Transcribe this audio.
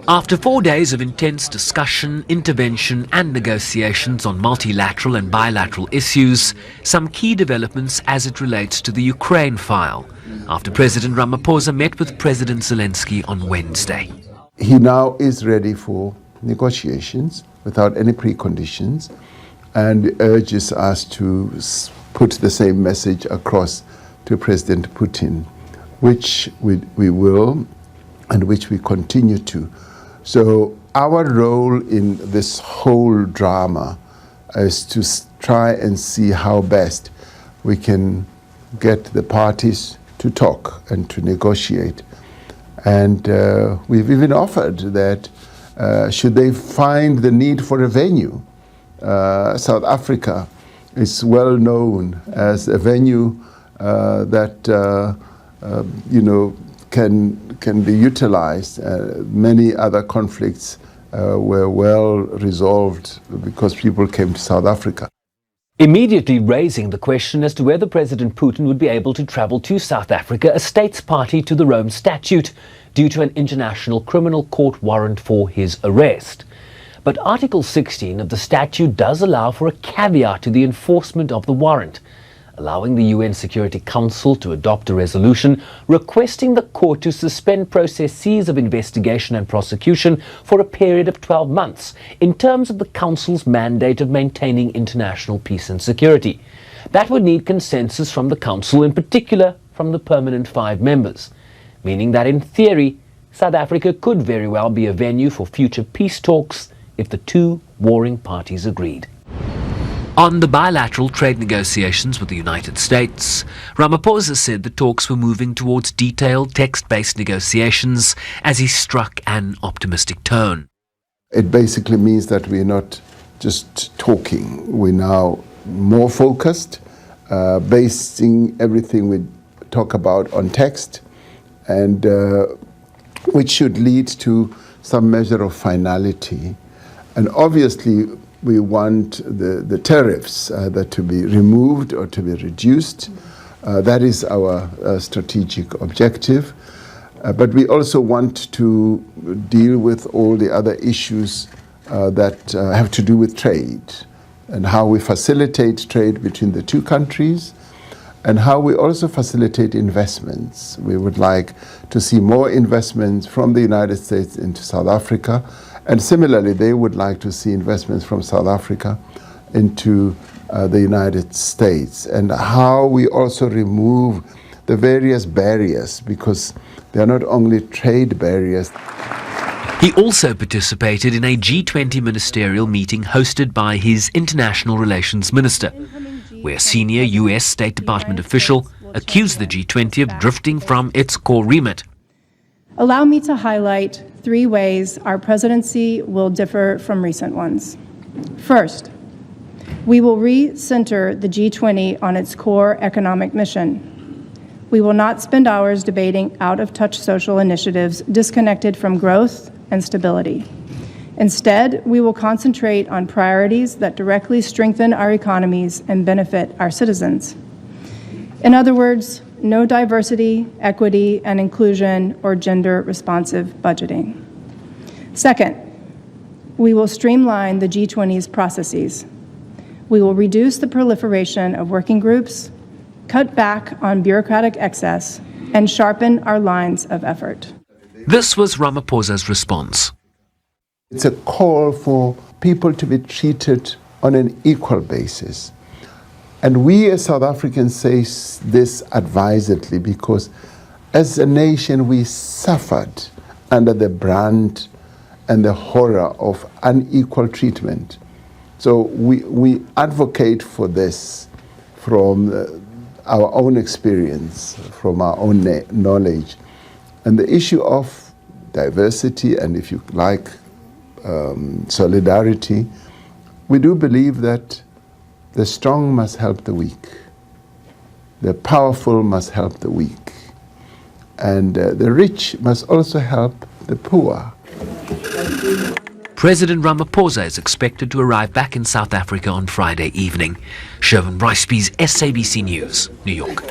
After 4 days of intense discussion, intervention and negotiations on multilateral and bilateral issues, some key developments as it relates to the Ukraine file, after President Ramaphosa met with President Zelenskyy on Wednesday. He now is ready for negotiations without any preconditions and urges us to put the same message across to President Putin, which we will and which we continue to. So our role in this whole drama is to try and see how best we can get the parties to talk and to negotiate. And we've even offered that should they find the need for a venue, South Africa is well known as a venue that can be utilized. Many other conflicts were well resolved because people came to South Africa. Immediately raising the question as to whether President Putin would be able to travel to South Africa, a state's party to the Rome Statute, due to an international criminal court warrant for his arrest. But Article 16 of the statute does allow for a caveat to the enforcement of the warrant, allowing the UN Security Council to adopt a resolution requesting the court to suspend processes of investigation and prosecution for a period of 12 months in terms of the Council's mandate of maintaining international peace and security. That would need consensus from the Council, in particular from the permanent 5 members, meaning that in theory, South Africa could very well be a venue for future peace talks if the 2 warring parties agreed. On the bilateral trade negotiations with the United States, Ramaphosa said the talks were moving towards detailed text-based negotiations as he struck an optimistic tone. It basically means that we're not just talking, we're now more focused, basing everything we talk about on text, and which should lead to some measure of finality. And obviously, we want the tariffs either to be removed or to be reduced. That is our strategic objective. But we also want to deal with all the other issues that have to do with trade and how we facilitate trade between the 2 countries and how we also facilitate investments. We would like to see more investments from the United States into South Africa. And similarly, they would like to see investments from South Africa into the United States, and how we also remove the various barriers, because they are not only trade barriers. He also participated in a G20 ministerial meeting hosted by his international relations minister, where a senior US State Department official accused the G20 of drifting from its core remit. Allow me to highlight 3 ways our presidency will differ from recent ones. First, we will re-center the G20 on its core economic mission. We will not spend hours debating out-of-touch social initiatives disconnected from growth and stability. Instead, we will concentrate on priorities that directly strengthen our economies and benefit our citizens. In other words, no diversity, equity, and inclusion or gender-responsive budgeting. Second, we will streamline the G20's processes. We will reduce the proliferation of working groups, cut back on bureaucratic excess, and sharpen our lines of effort. This was Ramaphosa's response. It's a call for people to be treated on an equal basis. And we as South Africans say this advisedly because as a nation we suffered under the brand and the horror of unequal treatment. So we advocate for this from our own experience, from our own knowledge. And the issue of diversity and, if you like, solidarity, we do believe that the strong must help the weak. The powerful must help the weak. And the rich must also help the poor. President Ramaphosa is expected to arrive back in South Africa on Friday evening. Shervin Bryceby's SABC News, New York.